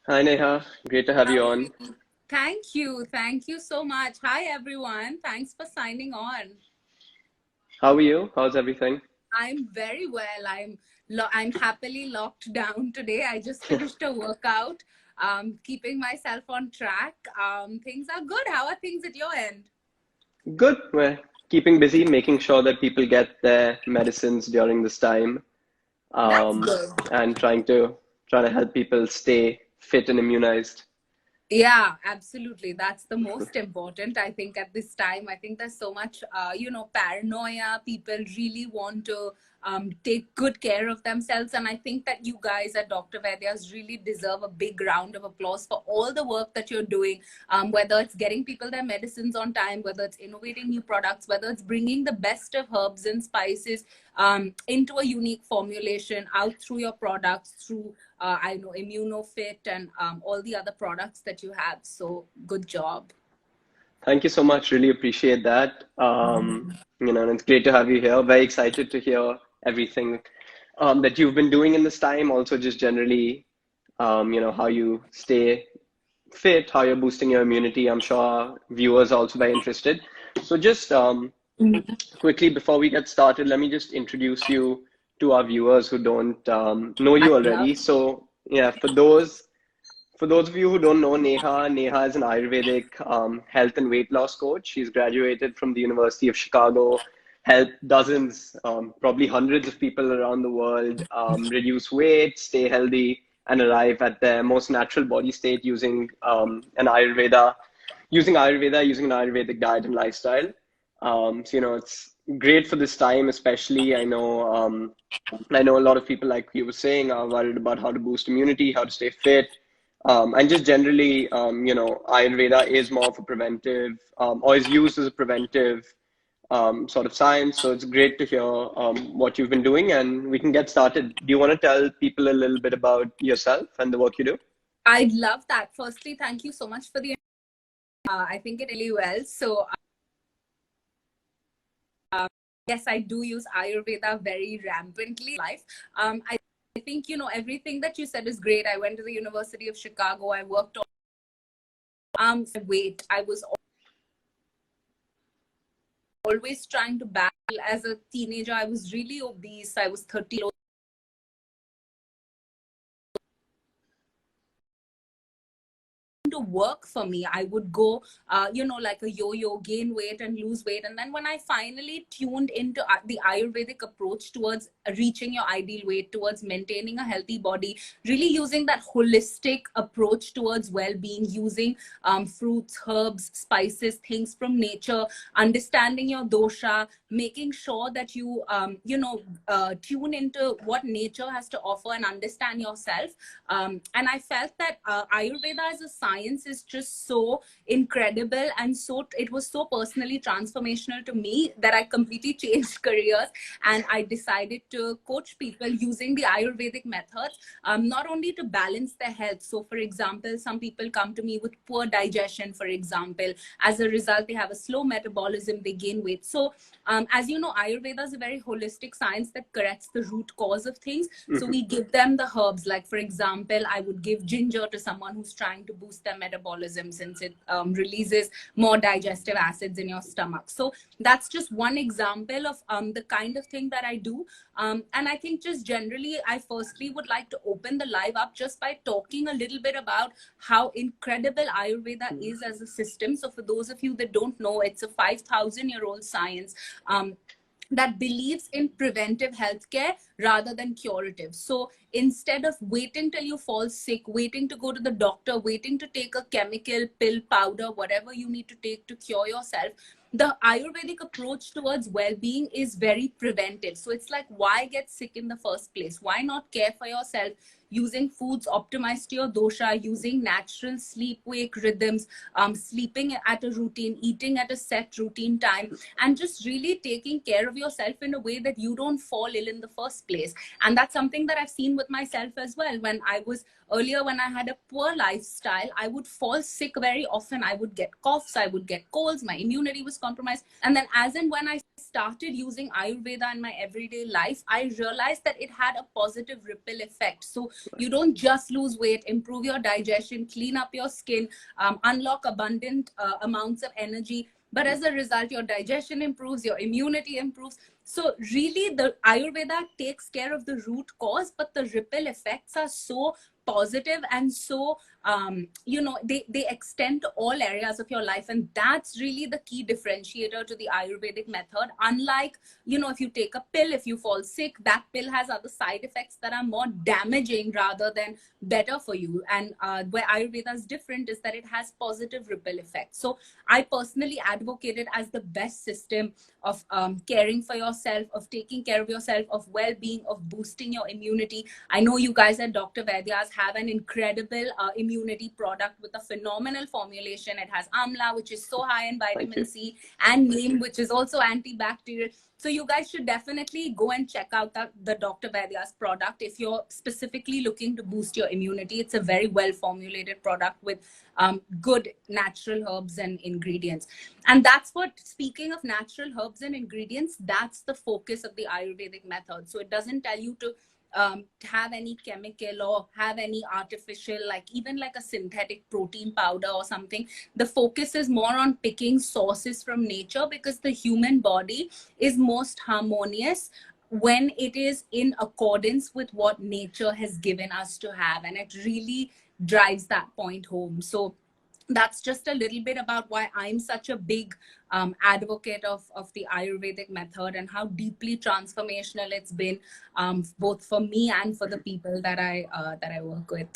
Hi Neha, great to have How you are on. you? Thank you. Thank you so much. Hi, everyone. Thanks for signing on. How are you? How's everything? I'm very well. I'm happily locked down today. I just finished a workout, keeping myself on track. Things are good. How are things at your end? Good. We're keeping busy, making sure that people get their medicines during this time, That's um, good. and trying to help people stay fit and immunized. Yeah, absolutely. That's the most important, I think, at this time. I think there's so much, paranoia. People really want to take good care of themselves. And I think that you guys at Dr. Vaidyas really deserve a big round of applause for all the work that you're doing, whether it's getting people their medicines on time, whether it's innovating new products, whether it's bringing the best of herbs and spices into a unique formulation out through your products, through I know ImmunoFit and all the other products that you have. So good job. Thank you so much. Really appreciate that. And it's great to have you here. Very excited to hear everything that you've been doing in this time. Also, just generally, how you stay fit, how you're boosting your immunity. I'm sure our viewers are also very interested. So just quickly before we get started, let me just introduce you to our viewers who don't know you I'd already. love. So yeah, for those of you who don't know Neha is an Ayurvedic health and weight loss coach. She's graduated from the University of Chicago, helped dozens, probably hundreds of people around the world reduce weight, stay healthy, and arrive at their most natural body state using an Ayurvedic diet and lifestyle. It's great for this time, especially. I know a lot of people, like you were saying, are worried about how to boost immunity, how to stay fit, and just generally, Ayurveda is more of a preventive, or is used as a preventive sort of science. So it's great to hear what you've been doing, and we can get started. Do you want to tell people a little bit about yourself and the work you do? I'd love that. Firstly, thank you so much for the. I think it really well. So yes, I do use Ayurveda very rampantly in life. I think everything that you said is great. I went to the University of Chicago. I worked on weight. I was always trying to battle as a teenager. I was really obese. I was 30 to work for me. I would go like a yo-yo, gain weight and lose weight. And then when I finally tuned into the Ayurvedic approach towards reaching your ideal weight, towards maintaining a healthy body, really using that holistic approach towards well-being, using fruits, herbs, spices, things from nature, understanding your dosha, making sure that you tune into what nature has to offer and understand yourself. And I felt that Ayurveda as a science is just so incredible, and so it was so personally transformational to me that I completely changed careers, and I decided to coach people using the Ayurvedic methods, not only to balance their health. So for example, some people come to me with poor digestion, for example. As a result, they have a slow metabolism, they gain weight. So as you know, Ayurveda is a very holistic science that corrects the root cause of things. So Hmm. we give them the herbs. Like for example, I would give ginger to someone who's trying to boost their metabolism, since it releases more digestive acids in your stomach. So that's just one example of the kind of thing that I do. And I think just generally, I firstly would like to open the live up just by talking a little bit about how incredible Ayurveda is as a system. So for those of you that don't know, it's a 5,000-year-old science. That believes in preventive healthcare rather than curative. So instead of waiting till you fall sick, waiting to go to the doctor, waiting to take a chemical pill, powder, whatever you need to take to cure yourself, the Ayurvedic approach towards well-being is very preventive. So it's like, why get sick in the first place? Why not care for yourself using foods optimized to your dosha, using natural sleep-wake rhythms, sleeping at a routine, eating at a set routine time, and just really taking care of yourself in a way that you don't fall ill in the first place. And that's something that I've seen with myself as well. When I had a poor lifestyle, I would fall sick very often. I would get coughs, I would get colds, my immunity was compromised. And then as and when I started using Ayurveda in my everyday life, I realized that it had a positive ripple effect. So you don't just lose weight, improve your digestion, clean up your skin, unlock abundant amounts of energy. But as a result, your digestion improves, your immunity improves. So really, the Ayurveda takes care of the root cause, but the ripple effects are so positive and so they extend to all areas of your life, and that's really the key differentiator to the Ayurvedic method. Unlike, if you take a pill, if you fall sick, that pill has other side effects that are more damaging rather than better for you. And where Ayurveda is different is that it has positive ripple effects. So I personally advocate it as the best system of caring for yourself, of taking care of yourself, of well-being, of boosting your immunity. I know you guys at Dr. Vaidyas have an incredible immunity product with a phenomenal formulation. It has amla, which is so high in vitamin C, and neem, which is also antibacterial. So you guys should definitely go and check out the Dr. Vaidyas product if you're specifically looking to boost your immunity. It's a very well formulated product with good natural herbs and ingredients. And that's what, speaking of natural herbs and ingredients, that's the focus of the Ayurvedic method. So it doesn't tell you to have any chemical or have any artificial, like even like a synthetic protein powder or something. The focus is more on picking sources from nature, because the human body is most harmonious when it is in accordance with what nature has given us to have, and it really drives that point home. So that's just a little bit about why I'm such a big advocate of the Ayurvedic method, and how deeply transformational it's been, both for me and for the people that I work with.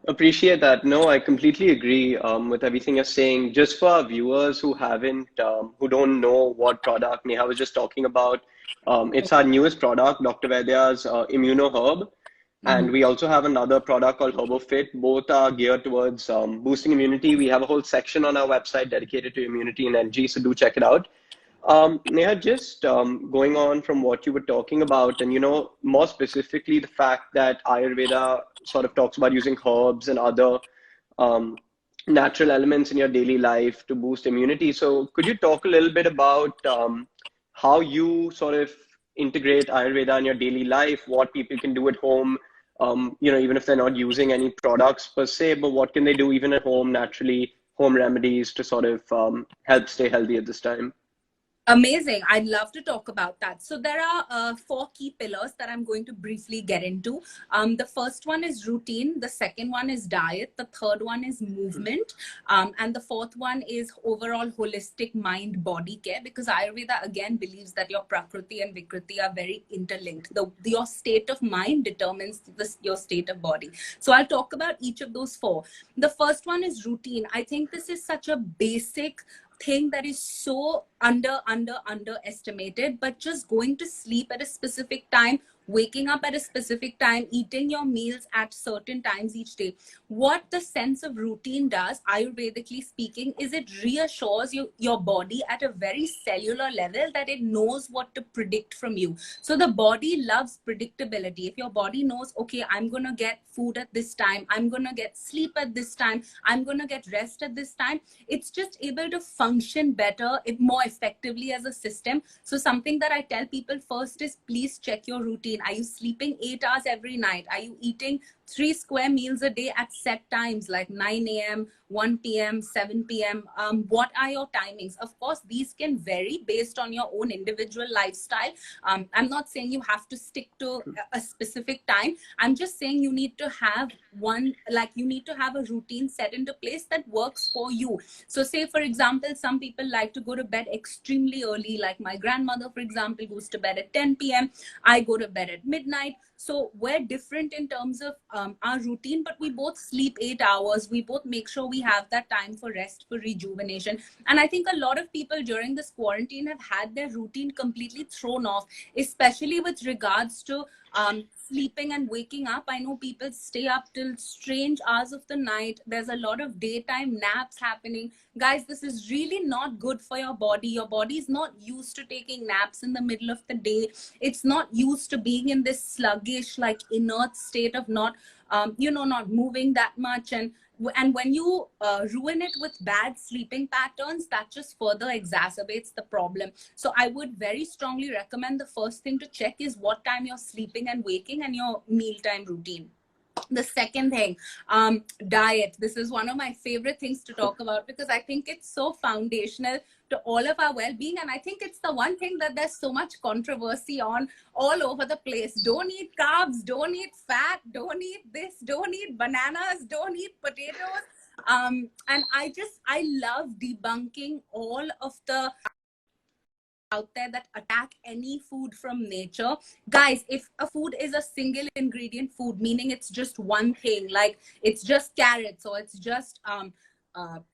Appreciate that. No, I completely agree with everything you're saying. Just for our viewers who who don't know what product Neha was just talking about, it's our newest product, Dr. Vaidya's Immuno Herb. And we also have another product called HerboFit. Both are geared towards boosting immunity. We have a whole section on our website dedicated to immunity and energy, so do check it out. Neha, just going on from what you were talking about, and more specifically, the fact that Ayurveda sort of talks about using herbs and other natural elements in your daily life to boost immunity. So, could you talk a little bit about how you sort of integrate Ayurveda in your daily life? What people can do at home, even if they're not using any products per se, but what can they do even at home naturally, home remedies to sort of help stay healthy at this time? Amazing. I'd love to talk about that. So there are 4 key pillars that I'm going to briefly get into. The first one is routine. The second one is diet. The third one is movement. And the fourth one is overall holistic mind-body care, because Ayurveda again believes that your Prakriti and Vikriti are very interlinked. Your state of mind determines your state of body. So I'll talk about each of those 4. The first one is routine. I think this is such a basic thing that is so underestimated, but just going to sleep at a specific time, waking up at a specific time, eating your meals at certain times each day. What the sense of routine does, Ayurvedically speaking, is it reassures your body at a very cellular level that it knows what to predict from you. So the body loves predictability. If your body knows, okay, I'm going to get food at this time, I'm going to get sleep at this time, I'm going to get rest at this time, it's just able to function better, more effectively as a system. So something that I tell people first is, please check your routine. Are you sleeping 8 hours every night? Are you eating 3 square meals a day at set times like 9 a.m., 1 p.m., 7 p.m.? What are your timings? Of course, these can vary based on your own individual lifestyle. I'm not saying you have to stick to a specific time. I'm just saying you need to have a routine set into place that works for you. So say, for example, some people like to go to bed extremely early. Like my grandmother, for example, goes to bed at 10 p.m. I go to bed at midnight. So we're different in terms of our routine, but we both sleep 8 hours. We both make sure we have that time for rest, for rejuvenation. And I think a lot of people during this quarantine have had their routine completely thrown off, especially with regards to sleeping and waking up. I know people stay up till strange hours of the night. There's a lot of daytime naps happening. Guys, this is really not good for your body. Your body is not used to taking naps in the middle of the day. It's not used to being in this sluggish, like inert state of not not moving that much. And when you ruin it with bad sleeping patterns, that just further exacerbates the problem. So I would very strongly recommend the first thing to check is what time you're sleeping and waking and your mealtime routine. The second thing, diet. This is one of my favorite things to talk about because I think it's so foundational to all of our well-being, and I think it's the one thing that there's so much controversy on all over the place. Don't eat carbs, don't eat fat, don't eat this, don't eat bananas, don't eat potatoes. And I love debunking all of the out there that attack any food from nature. Guys, if a food is a single ingredient food, meaning it's just one thing, like it's just carrots or it's just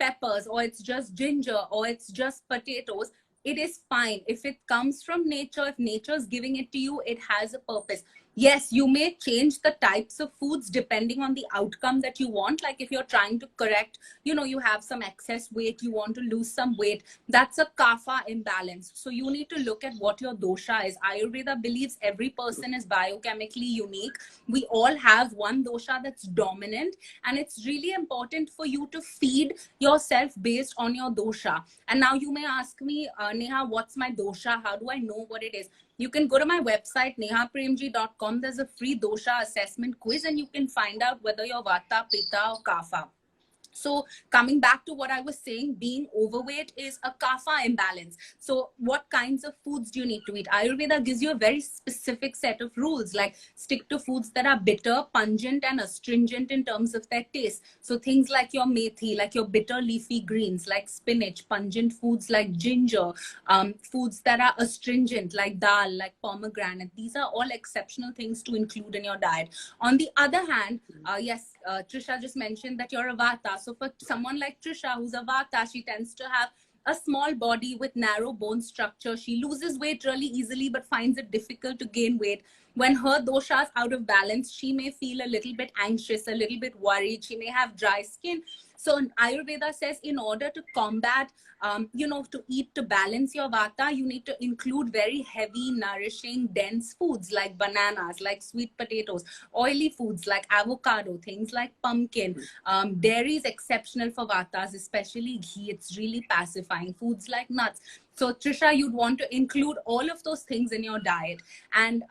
peppers or it's just ginger or it's just potatoes, it is fine. If it comes from nature, if nature is giving it to you, it has a purpose. Yes, you may change the types of foods depending on the outcome that you want. Like if you're trying to correct, you have some excess weight, you want to lose some weight, that's a kapha imbalance. So you need to look at what your dosha is. Ayurveda believes every person is biochemically unique. We all have one dosha that's dominant, and it's really important for you to feed yourself based on your dosha. And now you may ask me, Neha, what's my dosha? How do I know what it is? You can go to my website, nehapremjee.com. There's a free dosha assessment quiz, and you can find out whether you're vata, pitta, or kapha. So coming back to what I was saying, being overweight is a kapha imbalance. So what kinds of foods do you need to eat? Ayurveda gives you a very specific set of rules, like stick to foods that are bitter, pungent, and astringent in terms of their taste. So things like your methi, like your bitter leafy greens, like spinach, pungent foods like ginger, foods that are astringent like dal, like pomegranate. These are all exceptional things to include in your diet. On the other hand, yes, Trisha just mentioned that you're a vata. So for someone like Trisha, who's a vata, she tends to have a small body with narrow bone structure. She loses weight really easily, but finds it difficult to gain weight. When her dosha is out of balance, she may feel a little bit anxious, a little bit worried. She may have dry skin. So Ayurveda says in order to combat, to eat to balance your vata, you need to include very heavy, nourishing, dense foods like bananas, like sweet potatoes, oily foods like avocado, things like pumpkin. Dairy is exceptional for vatas, especially ghee. It's really pacifying. Foods like nuts. So Trisha, you'd want to include all of those things in your diet. And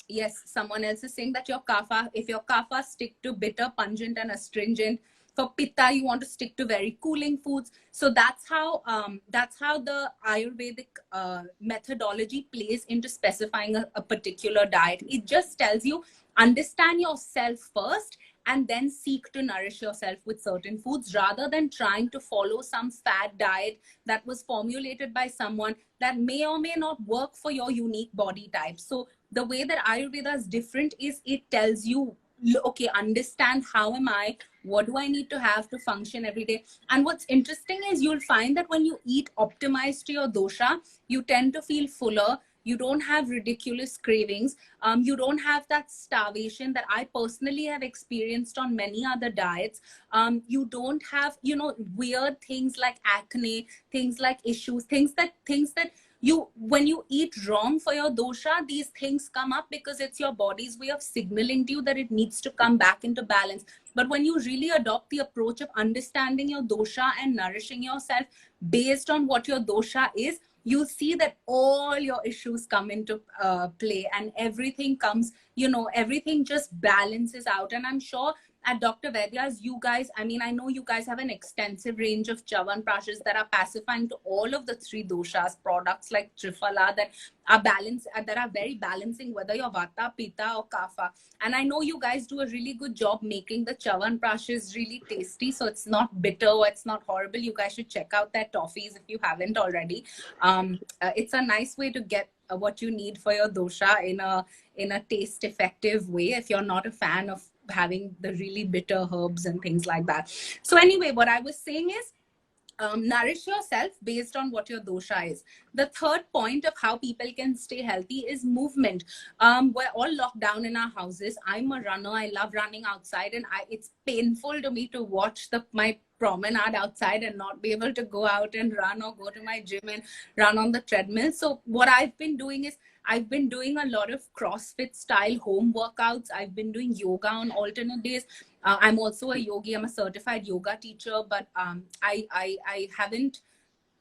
yes, someone else is saying that your kapha, if your kapha, stick to bitter, pungent, and astringent. For pitta, you want to stick to very cooling foods. So that's how the Ayurvedic methodology plays into specifying a particular diet. It just tells you, understand yourself first and then seek to nourish yourself with certain foods, rather than trying to follow some fad diet that was formulated by someone that may or may not work for your unique body type. So the way that Ayurveda is different is it tells you, okay, understand how am I, what do I need to have to function every day. And what's interesting is you'll find that when you eat optimized to your dosha, you tend to feel fuller. You don't have ridiculous cravings. You don't have that starvation that I personally have experienced on many other diets. You don't have, weird things like acne, things like issues, things that when you eat wrong for your dosha, these things come up because it's your body's way of signaling to you that it needs to come back into balance. But when you really adopt the approach of understanding your dosha and nourishing yourself based on what your dosha is, you see that all your issues come into play, and everything comes, everything just balances out. And I'm sure at Dr. Vaidyas, you guys, I know you guys have an extensive range of Chyawanprashas that are pacifying to all of the three doshas, products like Triphala that are balanced, that are very balancing, whether you're Vata, Pitta, or Kapha. And I know you guys do a really good job making the Chyawanprashas really tasty. So it's not bitter or it's not horrible. You guys should check out their toffees if you haven't already. It's a nice way to get what you need for your dosha in a taste effective way if you're not a fan of having the really bitter herbs and things like that. So anyway, what I was saying is, nourish yourself based on what your dosha is. The third point of how people can stay healthy is movement. We're all locked down in our houses. I'm a runner. I love running outside, and it's painful to me to watch my promenade outside and not be able to go out and run or go to my gym and run on the treadmill. So what I've been doing is I've been doing a lot of CrossFit style home workouts. I've been doing yoga on alternate days. I'm also a yogi. I'm a certified yoga teacher, but I haven't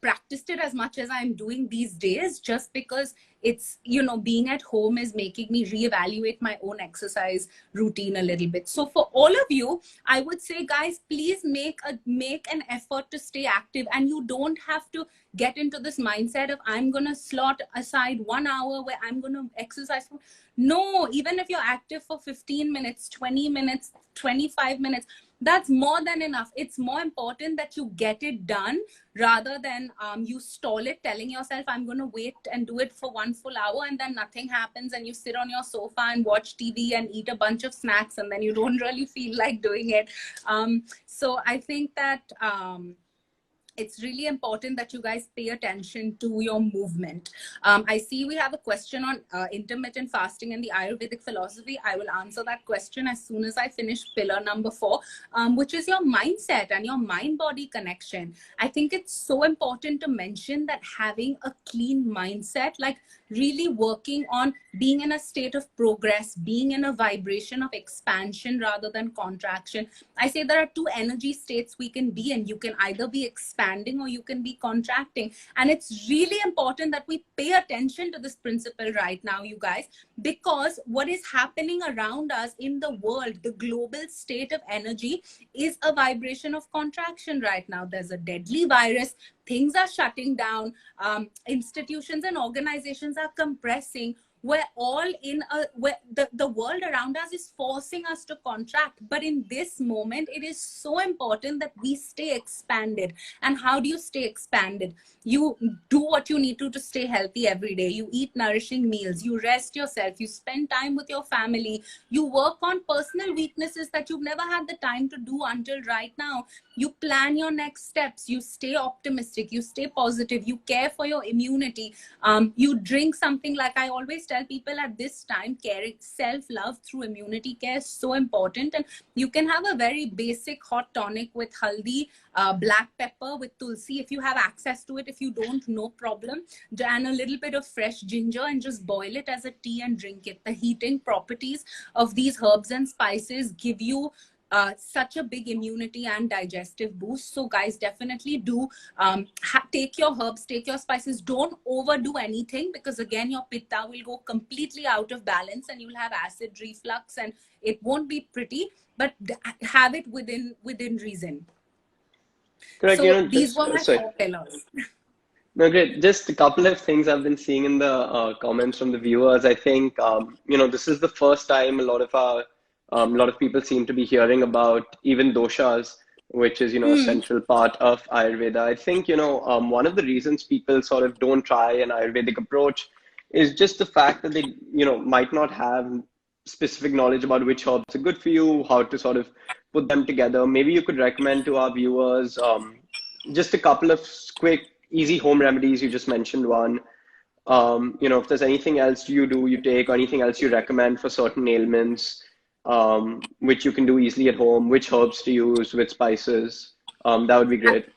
practiced it as much as I'm doing these days, just because it's, you know, being at home is making me reevaluate my own exercise routine a little bit. So for all of you, I would say, guys, please make an effort to stay active. And you don't have to get into this mindset of I'm gonna slot aside 1 hour where I'm gonna exercise. No, even if you're active for 15 minutes, 20 minutes, 25 minutes, that's more than enough. It's more important that you get it done rather than you stall it, telling yourself, I'm going to wait and do it for 1 full hour, and then nothing happens, and you sit on your sofa and watch TV and eat a bunch of snacks, and then you don't really feel like doing it. So I think that it's really important that you guys pay attention to your movement. I see we have a question on intermittent fasting and the Ayurvedic philosophy. I will answer that question as soon as I finish pillar number 4, which is your mindset and your mind-body connection. I think it's so important to mention that having a clean mindset, like really working on being in a state of progress, being in a vibration of expansion rather than contraction. I say there are 2 energy states we can be in. You can either be expanding or you can be contracting. And it's really important that we pay attention to this principle right now, you guys, because what is happening around us in the world, the global state of energy, is a vibration of contraction right now. There's a deadly virus. Things are shutting down. Institutions and organizations are compressing. We're all in where the world around us is forcing us to contract. But in this moment, it is so important that we stay expanded. And how do you stay expanded? You do what you need to stay healthy every day. You eat nourishing meals. You rest yourself. You spend time with your family. You work on personal weaknesses that you've never had the time to do until right now. You plan your next steps. You stay optimistic. You stay positive. You care for your immunity. You drink something, like I always tell people at this time, caring, self-love through immunity care is so important. And you can have a very basic hot tonic with haldi, black pepper, with tulsi if you have access to it. If you don't, no problem. And a little bit of fresh ginger, and just boil it as a tea and drink it. The heating properties of these herbs and spices give you such a big immunity and digestive boost. So guys, definitely do take your herbs, take your spices. Don't overdo anything, because again, your pitta will go completely out of balance and you'll have acid reflux and it won't be pretty. But have it within reason. Correct. So these were my 4 pillars. No, great. Just a couple of things I've been seeing in the comments from the viewers. I think this is the first time a lot of people seem to be hearing about even doshas, which is a central part of Ayurveda. I think one of the reasons people sort of don't try an Ayurvedic approach is just the fact that they might not have specific knowledge about which herbs are good for you, how to sort of put them together. Maybe you could recommend to our viewers just a couple of quick, easy home remedies. You just mentioned one. If there's anything else you take, or anything else you recommend for certain ailments, which you can do easily at home, which herbs to use, which spices, that would be great.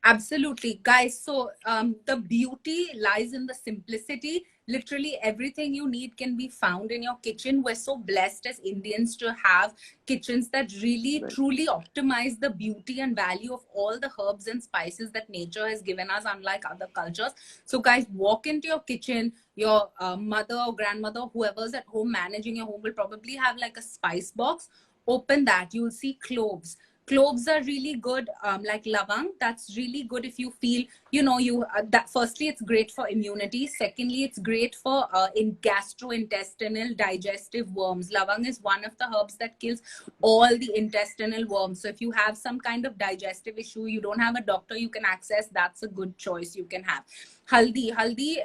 Absolutely, guys. So the beauty lies in the simplicity. Literally everything you need can be found in your kitchen. We're so blessed as Indians to have kitchens that really truly optimize the beauty and value of all the herbs and spices that nature has given us, unlike other cultures. So guys, walk into your kitchen. Your mother or grandmother, whoever's at home managing your home, will probably have like a spice box. Open that. You'll see cloves. Cloves are really good, like lavang. That's really good if you feel, that firstly, it's great for immunity. Secondly, it's great for in gastrointestinal digestive worms. Lavang is one of the herbs that kills all the intestinal worms. So if you have some kind of digestive issue, you don't have a doctor you can access, that's a good choice you can have. Haldi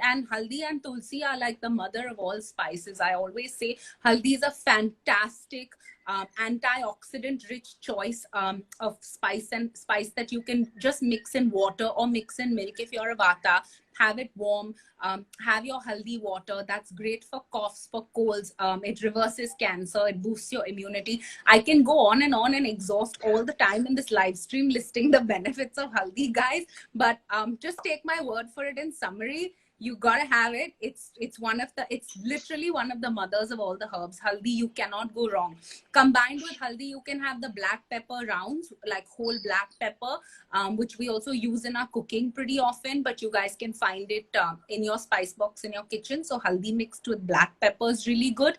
and tulsi are like the mother of all spices. I always say haldi is a fantastic antioxidant rich choice of spice that you can just mix in water or mix in milk. If you're a vata, have it warm, have your haldi water. That's great for coughs, for colds. It reverses cancer, it boosts your immunity. I can go on and exhaust all the time in this live stream listing the benefits of haldi, guys, but just take my word for it. In summary, You gotta have it. It's literally one of the mothers of all the herbs. Haldi, you cannot go wrong. Combined with haldi, you can have the black pepper rounds, like whole black pepper, which we also use in our cooking pretty often, but you guys can find it in your spice box in your kitchen. So haldi mixed with black pepper is really good.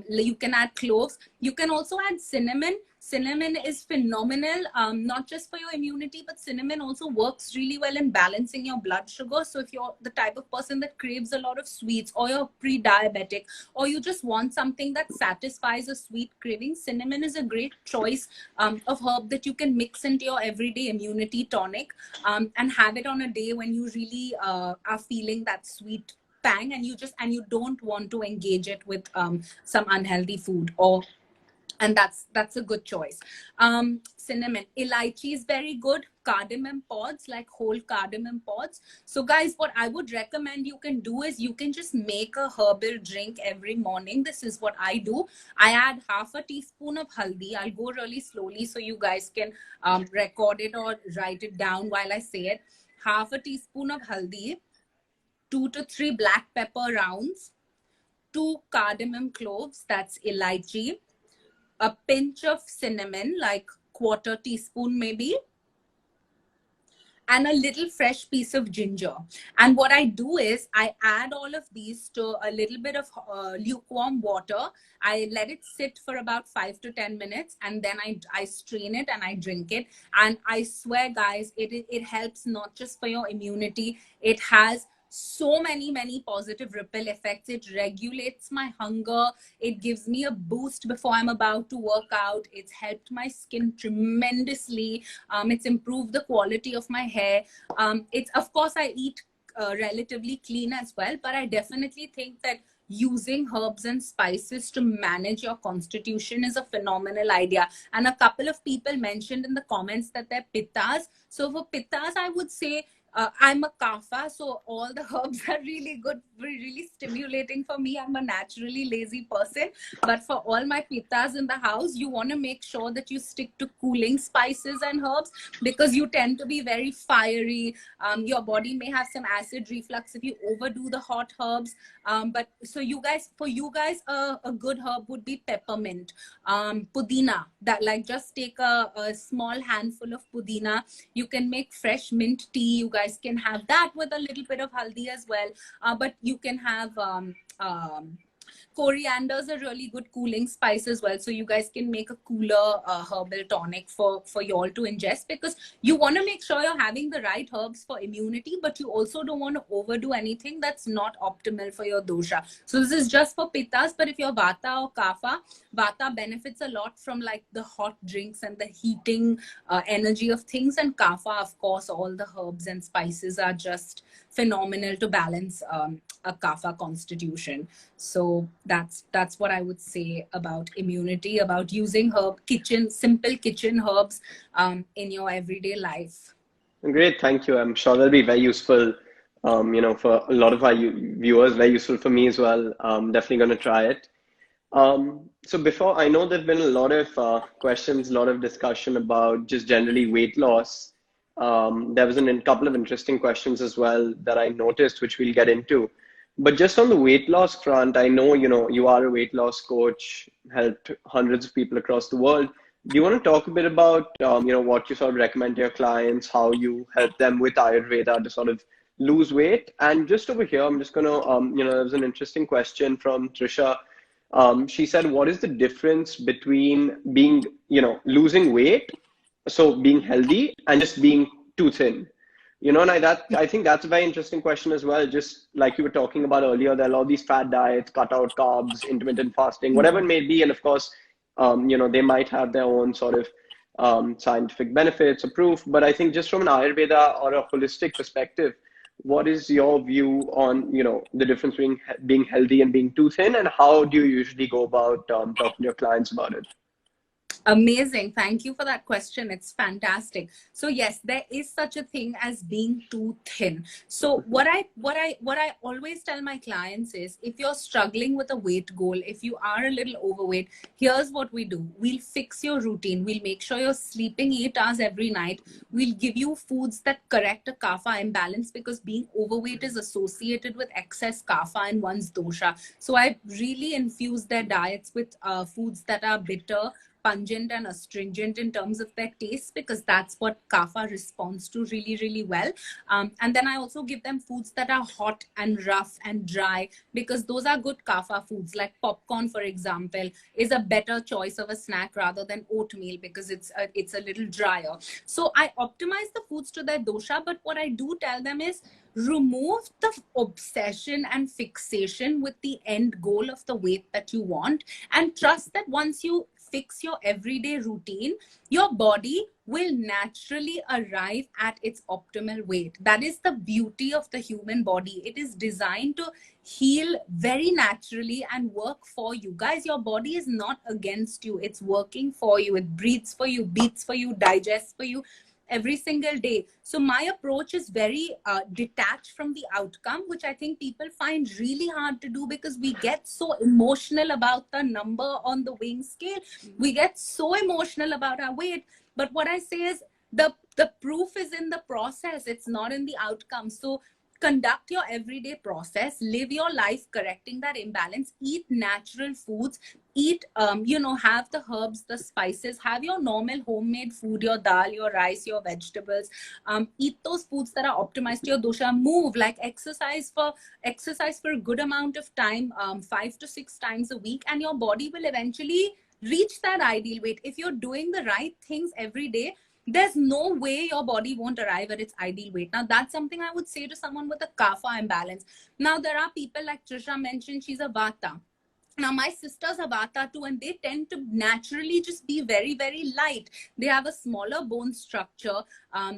You can add cloves. You can also add cinnamon. Cinnamon is phenomenal, not just for your immunity, but cinnamon also works really well in balancing your blood sugar. So if you're the type of person that craves a lot of sweets, or you're pre-diabetic, or you just want something that satisfies a sweet craving, cinnamon is a great choice of herb that you can mix into your everyday immunity tonic, and have it on a day when you really are feeling that sweet pang, and you don't want to engage it with some unhealthy food, and that's a good choice. Cinnamon, elaichi is very good. Cardamom pods, like whole cardamom pods. So guys, what I would recommend you can do is you can just make a herbal drink every morning. This is what I do. I add half a teaspoon of haldi. I'll go really slowly so you guys can record it or write it down while I say it. Half a teaspoon of haldi, 2 to 3 black pepper rounds, 2 cardamom cloves, that's elaichi, a pinch of cinnamon, like quarter teaspoon maybe, and a little fresh piece of ginger. And what I do is I add all of these to a little bit of lukewarm water. I let it sit for about 5 to 10 minutes, and then I strain it and I drink it. And I swear, guys, it helps not just for your immunity. It has so many positive ripple effects. It regulates my hunger. It gives me a boost before I'm about to work out. It's helped my skin tremendously. It's improved the quality of my hair. It's, of course, I eat relatively clean as well, but I definitely think that using herbs and spices to manage your constitution is a phenomenal idea. And a couple of people mentioned in the comments that they're pittas. So for pittas, I would say, I'm a kapha, so all the herbs are really good, really stimulating for me. I'm a naturally lazy person. But for all my pittas in the house, you want to make sure that you stick to cooling spices and herbs, because you tend to be very fiery. Your body may have some acid reflux if you overdo the hot herbs. But so for you guys, a good herb would be peppermint, pudina. That, like, just take a small handful of pudina. You can make fresh mint tea. You guys can have that with a little bit of haldi as well. But you can have coriander is a really good cooling spice as well. So you guys can make a cooler herbal tonic for y'all to ingest, because you want to make sure you're having the right herbs for immunity, but you also don't want to overdo anything that's not optimal for your dosha. So this is just for pittas, but if you're vata or kapha, vata benefits a lot from like the hot drinks and the heating energy of things, and kapha, of course, all the herbs and spices are just phenomenal to balance a kapha constitution. So that's what I would say about immunity, about using simple kitchen herbs in your everyday life. Great, thank you. I'm sure that'll be very useful, for a lot of our viewers, very useful for me as well. Definitely going to try it. So before, I know there've been a lot of questions, a lot of discussion about just generally weight loss. There was a couple of interesting questions as well that I noticed, which we'll get into. But just on the weight loss front, I know, you are a weight loss coach, helped hundreds of people across the world. Do you want to talk a bit about, what you sort of recommend to your clients, how you help them with Ayurveda to sort of lose weight? And just over here, I'm just going to, there was an interesting question from Trisha. She said, what is the difference between being, losing weight, so being healthy, and just being too thin? And I think that's a very interesting question as well. Just like you were talking about earlier, there are all these fad diets, cut out carbs, intermittent fasting, whatever it may be. And of course, they might have their own sort of scientific benefits or proof. But I think just from an Ayurveda or a holistic perspective, what is your view on, the difference between being healthy and being too thin? And how do you usually go about talking to your clients about it? Amazing. Thank you for that question. It's fantastic. So yes, there is such a thing as being too thin. So what I always tell my clients is, if you're struggling with a weight goal, if you are a little overweight, here's what we do. We'll fix your routine. We'll make sure you're sleeping 8 hours every night. We'll give you foods that correct a kapha imbalance, because being overweight is associated with excess kapha in one's dosha. So I really infuse their diets with foods that are bitter, pungent, and astringent in terms of their taste, because that's what kapha responds to really, really well. And then I also give them foods that are hot and rough and dry, because those are good kapha foods. Like popcorn, for example, is a better choice of a snack rather than oatmeal, because it's a little drier. So I optimize the foods to their dosha, but what I do tell them is, remove the obsession and fixation with the end goal of the weight that you want, and trust that once you fix your everyday routine, your body will naturally arrive at its optimal weight. That is the beauty of the human body. It is designed to heal very naturally and work for you. Guys, your body is not against you. It's working for you. It breathes for you, beats for you, digests for you every single day. So my approach is very detached from the outcome, which I think people find really hard to do, because we get so emotional about the number on the weighing scale. We get so emotional about our weight. But what I say is, the proof is in the process. It's not in the outcome. So conduct your everyday process, live your life correcting that imbalance, eat natural foods, eat, have the herbs, the spices, have your normal homemade food, your dal, your rice, your vegetables, eat those foods that are optimized to your dosha, move, like exercise for a good amount of time, 5 to 6 times a week, and your body will eventually reach that ideal weight. If you're doing the right things every day, there's no way your body won't arrive at its ideal weight. Now, that's something I would say to someone with a kapha imbalance. Now, there are people like Trisha mentioned, she's a vata. Now, my sisters are vata too, and they tend to naturally just be very, very light. They have a smaller bone structure.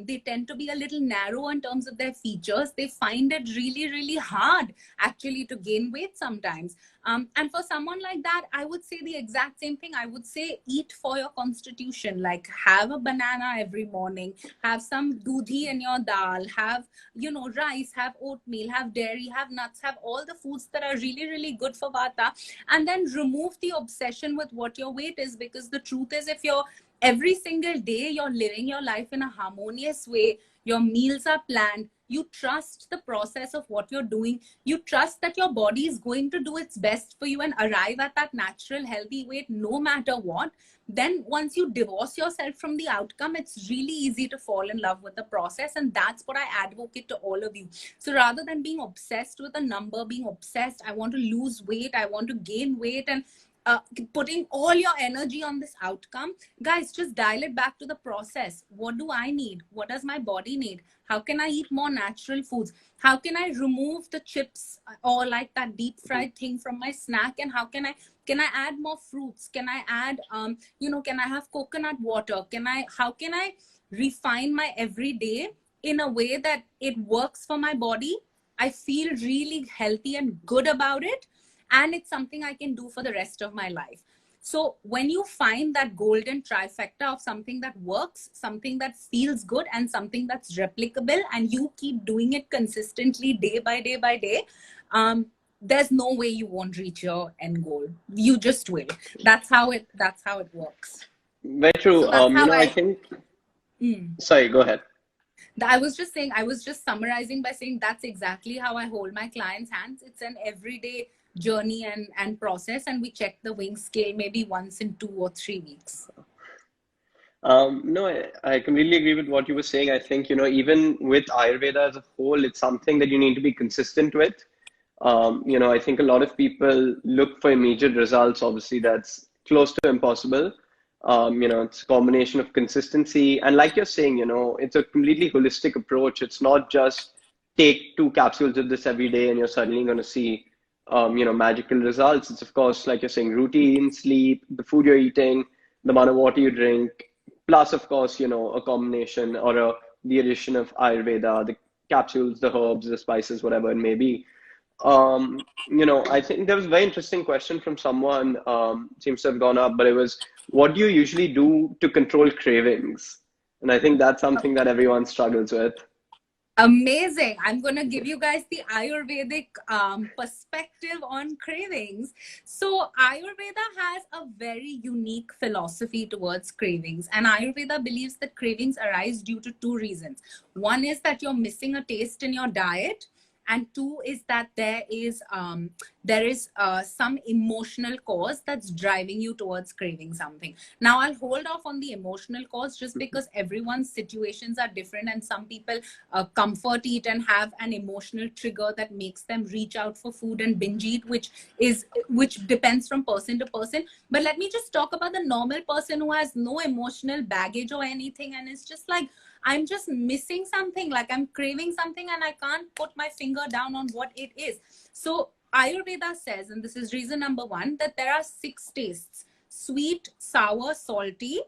They tend to be a little narrow in terms of their features. They find it really, really hard actually to gain weight sometimes. And for someone like that, I would say the exact same thing. I would say eat for your constitution. Like, have a banana every morning, have some dudhi in your dal, have, rice, have oatmeal, have dairy, have nuts, have all the foods that are really, really good for vata. And then remove the obsession with what your weight is, because the truth is, if you're every single day you're living your life in a harmonious way, your meals are planned, you trust the process of what you're doing, you trust that your body is going to do its best for you and arrive at that natural healthy weight no matter what, then once you divorce yourself from the outcome, it's really easy to fall in love with the process. And that's what I advocate to all of you. So rather than being obsessed with a number, being obsessed, I want to lose weight, I want to gain weight, and putting all your energy on this outcome, guys, just dial it back to the process. What do I need? What does my body need? How can I eat more natural foods? How can I remove the chips or like that deep fried thing from my snack? And how can I add more fruits? Can I add can I have coconut water? How can I refine my everyday in a way that it works for my body? I feel really healthy and good about it, and it's something I can do for the rest of my life. So when you find that golden trifecta of something that works, something that feels good, and something that's replicable, and you keep doing it consistently day by day by day, there's no way you won't reach your end goal. You just will. That's how it works. Very true. So that's how I think. Sorry, go ahead. I was just summarizing by saying that's exactly how I hold my clients' hands. It's an everyday journey and process, and we check the weighing scale maybe once in 2 or 3 weeks. No, I completely agree with what you were saying. I think, even with Ayurveda as a whole, it's something that you need to be consistent with. I think a lot of people look for immediate results. Obviously, that's close to impossible. It's a combination of consistency. And like you're saying, it's a completely holistic approach. It's not just take 2 capsules of this every day and you're suddenly going to see, magical results. It's, of course, like you're saying, routine, sleep, the food you're eating, the amount of water you drink, plus, of course, a combination or the addition of Ayurveda, the capsules, the herbs, the spices, whatever it may be. I think there was a very interesting question from someone, seems to have gone up, but it was, what do you usually do to control cravings? And I think that's something that everyone struggles with. Amazing. I'm going to give you guys the Ayurvedic perspective on cravings. So, Ayurveda has a very unique philosophy towards cravings. And Ayurveda believes that cravings arise due to two reasons. One is that you're missing a taste in your diet. And two is that there is some emotional cause that's driving you towards craving something. Now, I'll hold off on the emotional cause just because everyone's situations are different, and some people comfort eat and have an emotional trigger that makes them reach out for food and binge eat, which depends from person to person. But let me just talk about the normal person who has no emotional baggage or anything, and it's just like, I'm just missing something, like I'm craving something and I can't put my finger down on what it is. So Ayurveda says, and this is reason number one, that there are 6 tastes: sweet, sour, salty,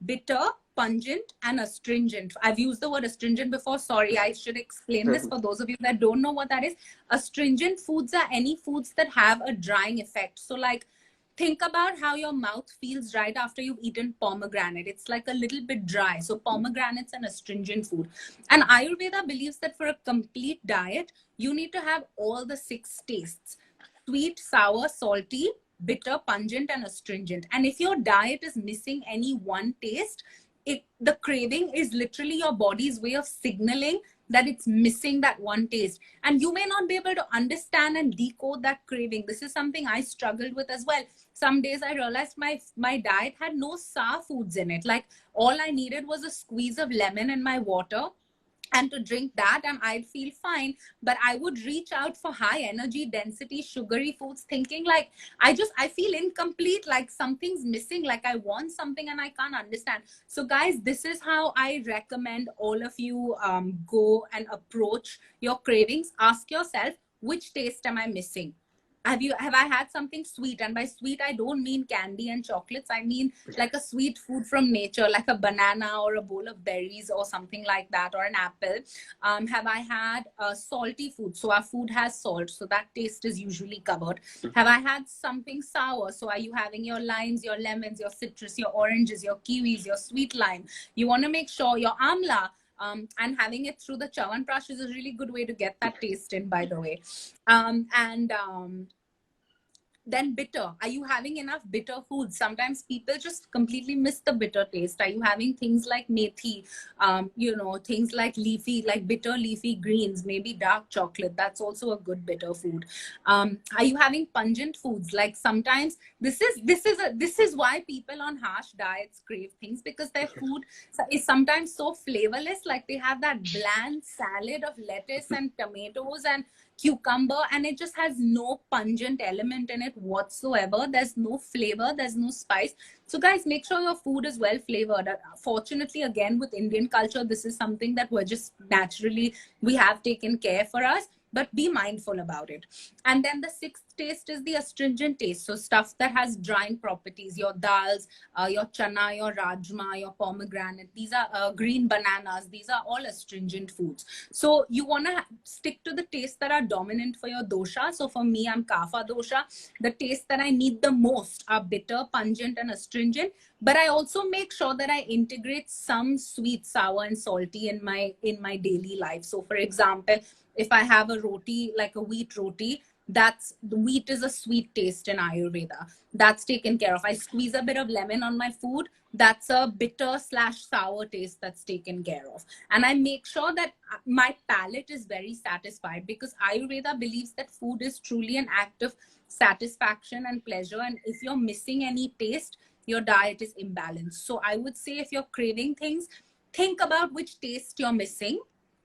bitter, pungent, and astringent. I've used the word astringent before. Sorry, I should explain this for those of you that don't know what that is. Astringent foods are any foods that have a drying effect. So like, think about how your mouth feels right after you've eaten pomegranate. It's like a little bit dry. So pomegranate's an astringent food. And Ayurveda believes that for a complete diet, you need to have all the 6 tastes: sweet, sour, salty, bitter, pungent, and astringent. And if your diet is missing any one taste, the craving is literally your body's way of signaling that it's missing that one taste. And you may not be able to understand and decode that craving. This is something I struggled with as well. Some days I realized my diet had no sour foods in it. Like, all I needed was a squeeze of lemon in my water and to drink that, and I'd feel fine. But I would reach out for high energy density sugary foods, thinking like, I feel incomplete, like something's missing, like I want something and I can't understand. So guys, this is how I recommend all of you go and approach your cravings. Ask yourself, which taste am I missing? Have I had something sweet? And by sweet, I don't mean candy and chocolates. I mean like a sweet food from nature, like a banana or a bowl of berries or something like that, or an apple. Have I had salty food? So our food has salt, so that taste is usually covered. Have I had something sour? So are you having your limes, your lemons, your citrus, your oranges, your kiwis, your sweet lime? You want to make sure your amla, and having it through the Chyawanprash is a really good way to get that taste in, by the way. Then bitter. Are you having enough bitter foods? Sometimes people just completely miss the bitter taste. Are you having things like methi, things like bitter leafy greens, maybe dark chocolate? That's also a good bitter food. Are you having pungent foods? Like, sometimes this is why people on harsh diets crave things, because their food is sometimes so flavorless. Like, they have that bland salad of lettuce and tomatoes and cucumber, and it just has no pungent element in it whatsoever. There's no flavor, there's no spice. So guys, make sure your food is well flavored. Fortunately, again, with Indian culture, this is something that we're just naturally, we have taken care for us, but be mindful about it. And then the 6th taste is the astringent taste. So stuff that has drying properties: your dals, your chana, your rajma, your pomegranate. These are green bananas. These are all astringent foods. So you want to stick to the tastes that are dominant for your dosha. So for me, I'm kapha dosha. The tastes that I need the most are bitter, pungent, and astringent. But I also make sure that I integrate some sweet, sour, and salty in my daily life. So for example, if I have a roti, like a wheat roti, the wheat is a sweet taste in Ayurveda. That's taken care of. I squeeze a bit of lemon on my food. That's a bitter/sour taste that's taken care of. And I make sure that my palate is very satisfied, because Ayurveda believes that food is truly an act of satisfaction and pleasure. And if you're missing any taste, your diet is imbalanced. So I would say, if you're craving things, think about which taste you're missing.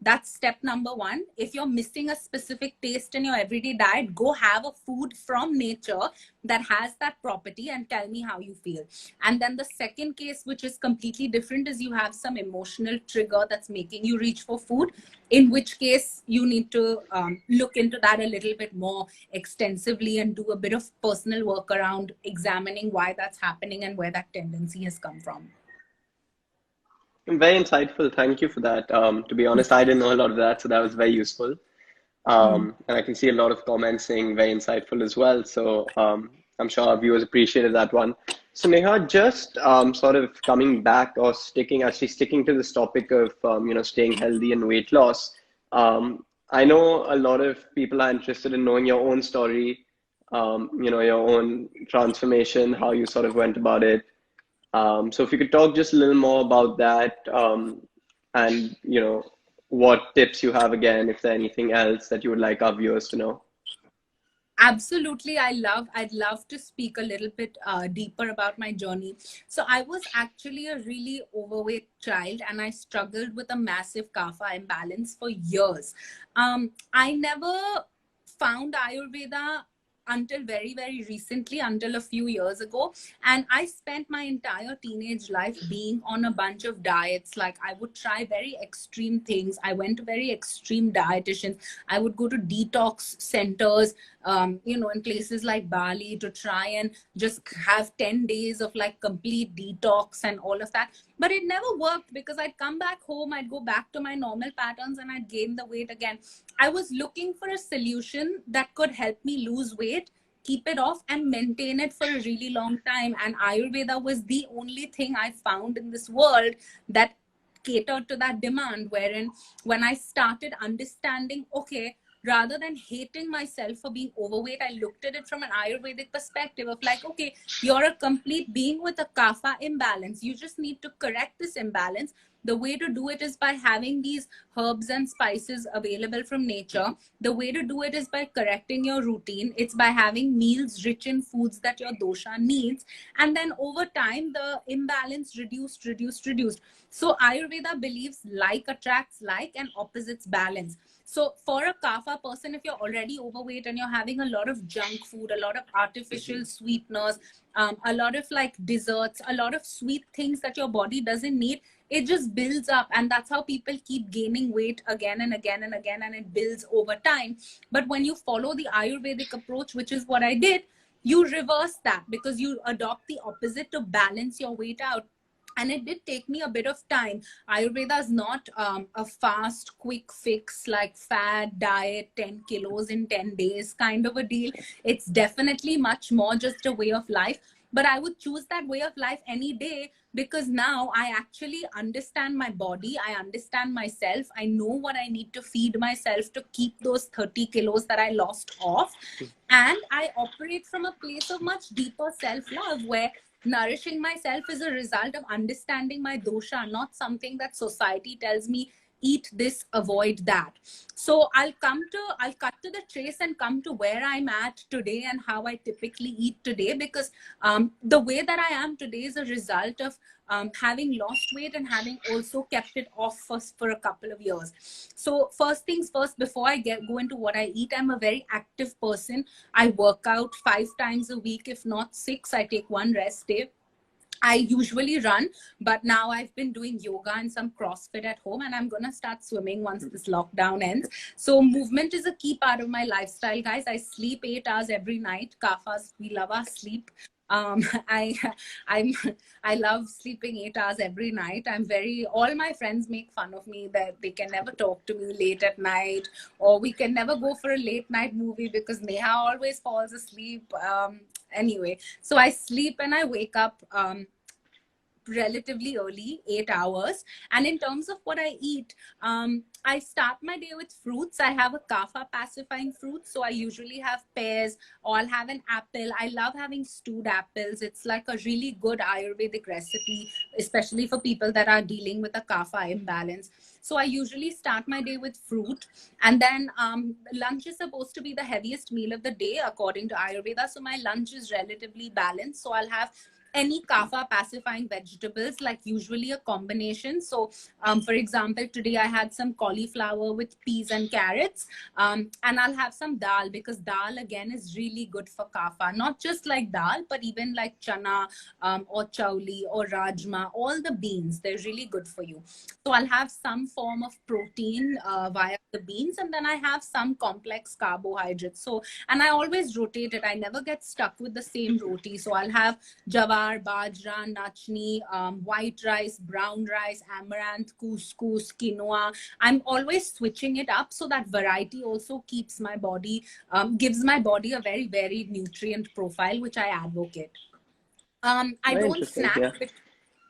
That's step number 1. If you're missing a specific taste in your everyday diet, go have a food from nature that has that property and tell me how you feel. And then the second case, which is completely different, is you have some emotional trigger that's making you reach for food, in which case you need to look into that a little bit more extensively and do a bit of personal work around examining why that's happening and where that tendency has come from. Very insightful. Thank you for that. To be honest, I didn't know a lot of that, so that was very useful. Mm. And I can see a lot of comments saying very insightful as well. So I'm sure our viewers appreciated that one. So Neha, just sort of coming back or sticking to this topic of staying healthy and weight loss. I know a lot of people are interested in knowing your own story, your own transformation, how you sort of went about it. So if you could talk just a little more about that, and what tips you have again, if there anything else that you would like our viewers to know. Absolutely. I'd love to speak a little bit deeper about my journey. So I was actually a really overweight child and I struggled with a massive kapha imbalance for years. I never found Ayurveda until very, very recently, until a few years ago. And I spent my entire teenage life being on a bunch of diets. Like I would try very extreme things. I went to very extreme dietitians. I would go to detox centers, in places like Bali to try and just have 10 days of like complete detox and all of that. But it never worked because I'd come back home, I'd go back to my normal patterns and I'd gain the weight again. I was looking for a solution that could help me lose weight, keep it off, and maintain it for a really long time. And Ayurveda was the only thing I found in this world that catered to that demand. Wherein, when I started understanding, okay, rather than hating myself for being overweight, I looked at it from an Ayurvedic perspective of like, okay, you're a complete being with a kapha imbalance. You just need to correct this imbalance. The way to do it is by having these herbs and spices available from nature. The way to do it is by correcting your routine. It's by having meals rich in foods that your dosha needs. And then over time, the imbalance reduced. So Ayurveda believes like attracts like and opposites balance. So for a kapha person, if you're already overweight and you're having a lot of junk food, a lot of artificial sweeteners, a lot of like desserts, a lot of sweet things that your body doesn't need, it just builds up. And that's how people keep gaining weight again and again and again, and it builds over time. But when you follow the Ayurvedic approach, which is what I did, you reverse that because you adopt the opposite to balance your weight out. And it did take me a bit of time. Ayurveda is not a fast, quick fix like fad diet, 10 kilos in 10 days kind of a deal. It's definitely much more just a way of life. But I would choose that way of life any day because now I actually understand my body. I understand myself. I know what I need to feed myself to keep those 30 kilos that I lost off. And I operate from a place of much deeper self-love where nourishing myself is a result of understanding my dosha, not something that society tells me eat this, avoid that. So I'll cut to the chase and come to where I'm at today and how I typically eat today, because the way that I am today is a result of having lost weight and having also kept it off for a couple of years. So first things first, before I go into what I eat, I'm a very active person. I work out 5 times a week, if not 6. I take one rest day. I usually run, but now I've been doing yoga and some CrossFit at home, and I'm going to start swimming once this lockdown ends. So movement is a key part of my lifestyle, guys. I sleep 8 hours every night. Kafas, we love our sleep. Um, I, I'm, I love sleeping 8 hours every night. All my friends make fun of me that they can never talk to me late at night, or we can never go for a late night movie because Neha always falls asleep. Anyway, so I sleep and I wake up relatively early, 8 hours. And in terms of what I eat, I start my day with fruits. I have a kapha pacifying fruit, so I usually have pears, or I'll have an apple. I love having stewed apples. It's like a really good Ayurvedic recipe, especially for people that are dealing with a kapha imbalance. So I usually start my day with fruit, and then lunch is supposed to be the heaviest meal of the day according to Ayurveda. So my lunch is relatively balanced. So I'll have any kapha pacifying vegetables, like usually a combination. So for example, today I had some cauliflower with peas and carrots, and I'll have some dal, because dal again is really good for kapha. Not just like dal, but even like chana, or chauli or rajma, all the beans, they're really good for you. So I'll have some form of protein via the beans, and then I have some complex carbohydrates. So, and I always rotate it. I never get stuck with the same roti. So I'll have jawar jowar, bajra, nachni, white rice, brown rice, amaranth, couscous, quinoa. I'm always switching it up so that variety also keeps my body, gives my body a very varied nutrient profile, which I advocate. I Very don't interesting. snack. Yeah.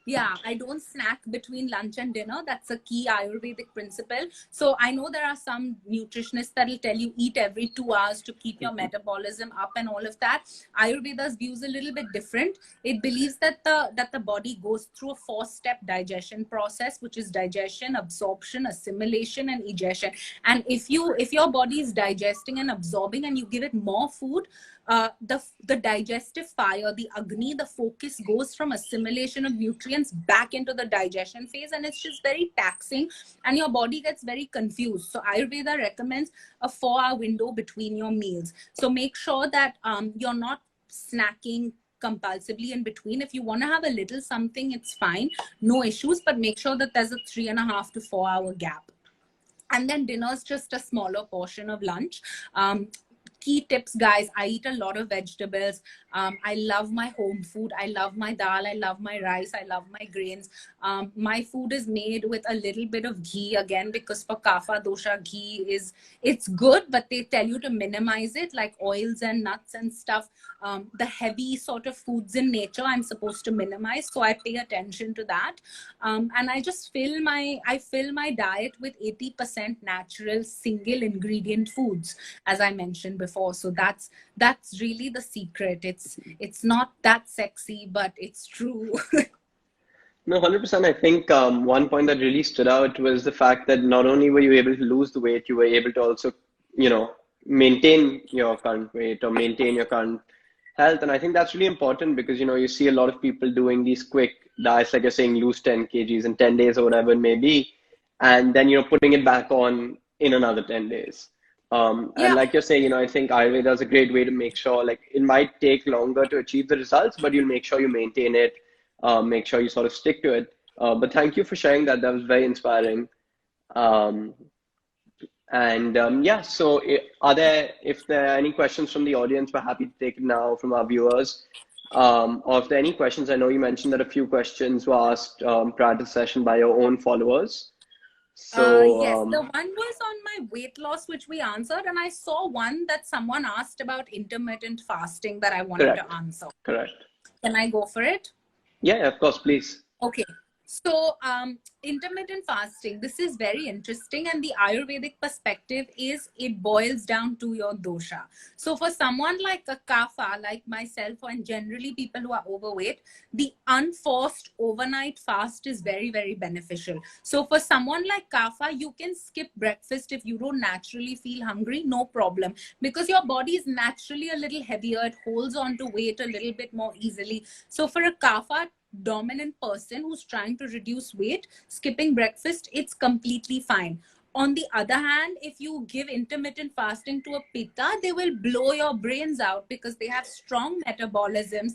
Yeah, I don't snack between lunch and dinner. That's a key Ayurvedic principle. So I know there are some nutritionists that will tell you eat every 2 hours to keep your metabolism up and all of that. Ayurveda's view is a little bit different. It believes that the body goes through a 4-step digestion process, which is digestion, absorption, assimilation, and egestion. And if your body is digesting and absorbing and you give it more food, the digestive fire, the agni, the focus goes from assimilation of nutrients back into the digestion phase, and it's just very taxing and your body gets very confused. So Ayurveda recommends a 4-hour window between your meals. So make sure that you're not snacking compulsively in between. If you want to have a little something, it's fine, no issues, but make sure that there's a 3.5 to 4 hour gap. And then dinner is just a smaller portion of lunch. Key tips, guys: I eat a lot of vegetables. I love my home food. I love my dal. I love my rice. I love my grains. My food is made with a little bit of ghee, again, because for kapha dosha, ghee it's good, but they tell you to minimize it, like oils and nuts and stuff. The heavy sort of foods in nature I'm supposed to minimize, so I pay attention to that. And I just fill my diet with 80% natural single ingredient foods, as I mentioned before. So that's really the secret. It's not that sexy, but it's true. No, 100%. I think one point that really stood out was the fact that not only were you able to lose the weight, you were able to also, you know, maintain your current weight or maintain your current health. And I think that's really important because, you know, you see a lot of people doing these quick diets, like you're saying, lose 10 kgs in 10 days or whatever it may be, and then, you know, putting it back on in another 10 days. And Yeah. like you're saying, you know, I think Ayurveda is a great way to make sure, like, it might take longer to achieve the results, but you'll make sure you maintain it, make sure you sort of stick to it. But thank you for sharing that. That was very inspiring. Um, yeah, so if there are any questions from the audience, we're happy to take it now from our viewers. Or if there are any questions, I know you mentioned that a few questions were asked prior to the session by your own followers. So, Yes, the one was on my weight loss, which we answered, and I saw one that someone asked about intermittent fasting that I wanted to correct, answer. correct. Can I go for it? Yeah, of course, please. Okay. So, intermittent fasting, this is very interesting. And the Ayurvedic perspective is it boils down to your dosha. So, for someone like a kapha, like myself, and generally people who are overweight, the unforced overnight fast is very, very beneficial. So, for someone like kapha, you can skip breakfast if you don't naturally feel hungry, no problem, because your body is naturally a little heavier. It holds on to weight a little bit more easily. So, for a kapha dominant person who's trying to reduce weight, skipping breakfast, it's completely fine. On the other hand, if you give intermittent fasting to a pitta, they will blow your brains out because they have strong metabolisms,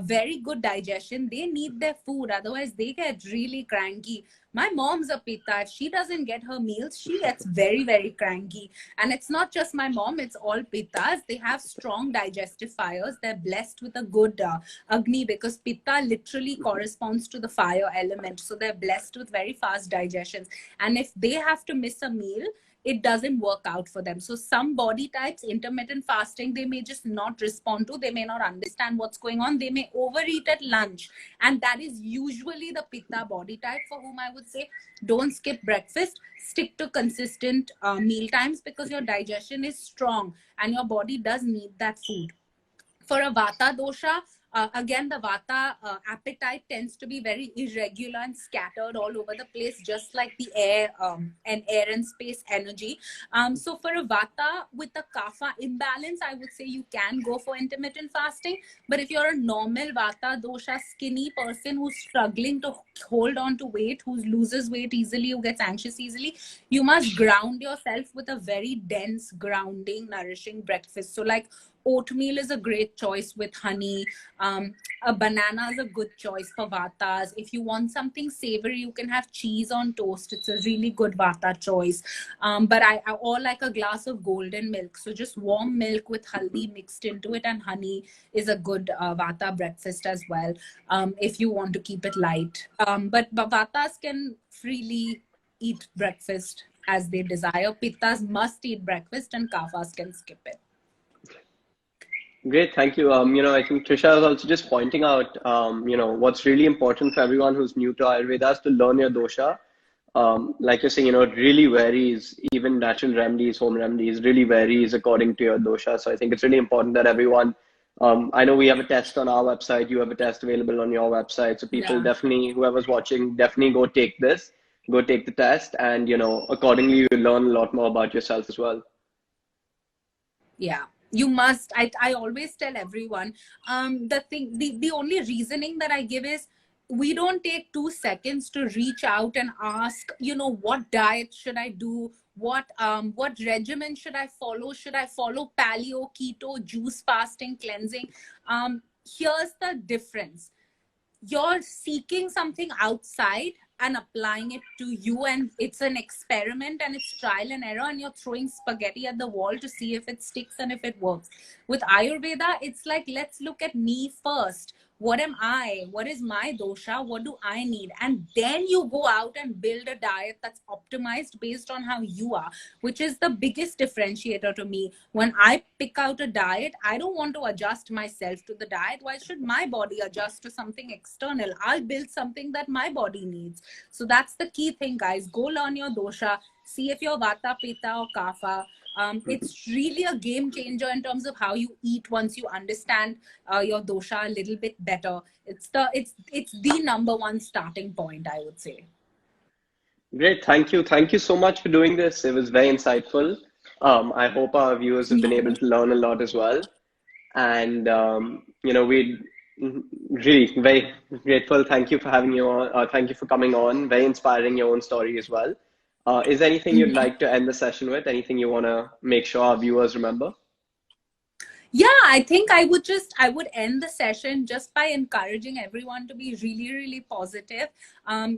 very good digestion. They need their food, otherwise they get really cranky. My mom's a pitta. If she doesn't get her meals, she gets very, very cranky. And it's not just my mom, it's all pittas. They have strong digestive fires. They're blessed with a good Agni, because Pitta literally corresponds to the fire element. So they're blessed with very fast digestions. And if they have to miss a meal, it doesn't work out for them. So some body types, intermittent fasting, they may just not respond to. They may not understand what's going on. They may overeat at lunch. And that is usually the Pitta body type, for whom I would say don't skip breakfast. Stick to consistent meal times, because your digestion is strong and your body does need that food. For a Vata dosha, again, the Vata appetite tends to be very irregular and scattered all over the place, just like the air and air and space energy. So for a Vata with a Kapha imbalance, I would say you can go for intermittent fasting. But if you're a normal Vata dosha skinny person who's struggling to hold on to weight, who loses weight easily, who gets anxious easily, you must ground yourself with a very dense, grounding, nourishing breakfast. So like oatmeal is a great choice with honey. A banana is a good choice for vatas. If you want something savory, you can have cheese on toast. It's a really good vata choice. But or like a glass of golden milk. So just warm milk with haldi mixed into it and honey is a good vata breakfast as well, if you want to keep it light. But vatas can freely eat breakfast as they desire. Pittas must eat breakfast and kafas can skip it. Great, thank you. I think Trisha was also just pointing out, what's really important for everyone who's new to Ayurveda is to learn your dosha. Like you're saying, it really varies. Even natural remedies, home remedies, really varies according to your dosha. So I think it's really important that everyone. I know we have a test on our website. You have a test available on your website. So people definitely, whoever's watching, definitely go take this, go take the test, and accordingly, you learn a lot more about yourself as well. Yeah. You must. I always tell everyone, the only reasoning that I give is, we don't take 2 seconds to reach out and ask, what diet should I do? What regimen should I follow? Should I follow paleo, keto, juice fasting, cleansing? Here's the difference. You're seeking something outside and applying it to you, and it's an experiment and it's trial and error, and you're throwing spaghetti at the wall to see if it sticks and if it works. With Ayurveda, it's like, let's look at me first. What am I? What is my dosha? What do I need? And then you go out and build a diet that's optimized based on how you are, which is the biggest differentiator to me. When I pick out a diet, I don't want to adjust myself to the diet. Why should my body adjust to something external? I'll build something that my body needs. So that's the key thing, guys. Go learn your dosha. See if you're vata, pitta, or kapha. It's really a game changer in terms of how you eat once you understand your dosha a little bit better. It's the number one starting point, I would say. Great, thank you so much for doing this. It was very insightful. I hope our viewers have been able to learn a lot as well. And we're really very grateful. Thank you for having you on. Thank you for coming on. Very inspiring, your own story as well. Is there anything you'd like to end the session with? Anything you want to make sure our viewers remember? Yeah, I think I would end the session just by encouraging everyone to be really, really positive.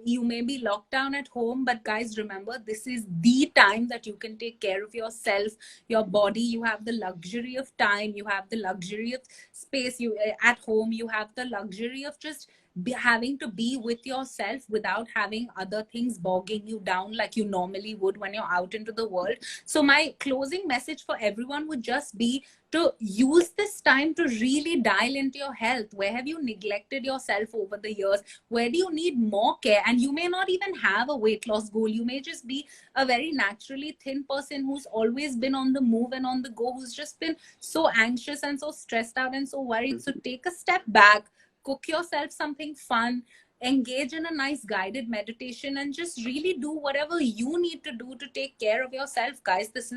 You may be locked down at home, but guys, remember, this is the time that you can take care of yourself, your body. You have the luxury of time. You have the luxury of space. You at home, you have the luxury of just having to be with yourself without having other things bogging you down like you normally would when you're out into the world. So my closing message for everyone would just be to use this time to really dial into your health. Where have you neglected yourself over the years? Where do you need more care? And you may not even have a weight loss goal. You may just be a very naturally thin person who's always been on the move and on the go, who's just been so anxious and so stressed out and so worried. So take a step back, cook yourself something fun, engage in a nice guided meditation, and just really do whatever you need to do to take care of yourself, guys. This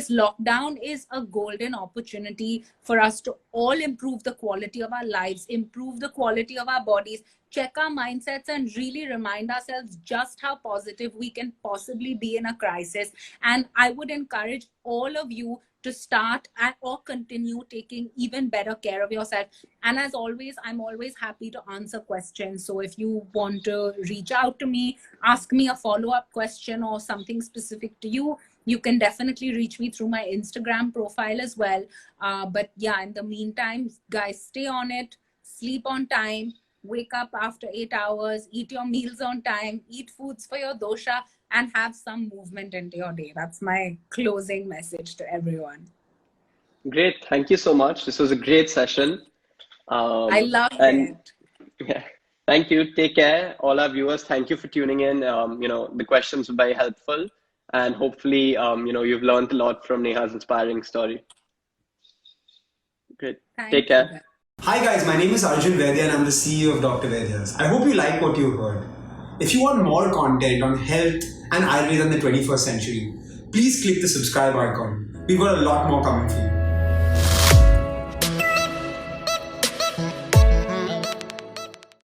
lockdown is a golden opportunity for us to all improve the quality of our lives, improve the quality of our bodies, check our mindsets, and really remind ourselves just how positive we can possibly be in a crisis. And I would encourage all of you to start or continue taking even better care of yourself. And as always, I'm always happy to answer questions. So if you want to reach out to me, ask me a follow-up question or something specific to you, you can definitely reach me through my Instagram profile as well. But yeah, in the meantime, guys, stay on it, sleep on time, wake up after 8 hours, eat your meals on time, eat foods for your dosha, and have some movement into your day. That's my closing message to everyone. Great. Thank you so much. This was a great session. I loved it. Yeah. Thank you. Take care. All our viewers, thank you for tuning in. The questions were very helpful. And hopefully, you've learned a lot from Neha's inspiring story. Great. Take care. Hi guys, my name is Vaidya and I'm the CEO of dr.vaidyas. I hope you like what you heard. If you want more content on health and Ayurveda in the 21st century, please click the subscribe icon. We've got a lot more coming for you.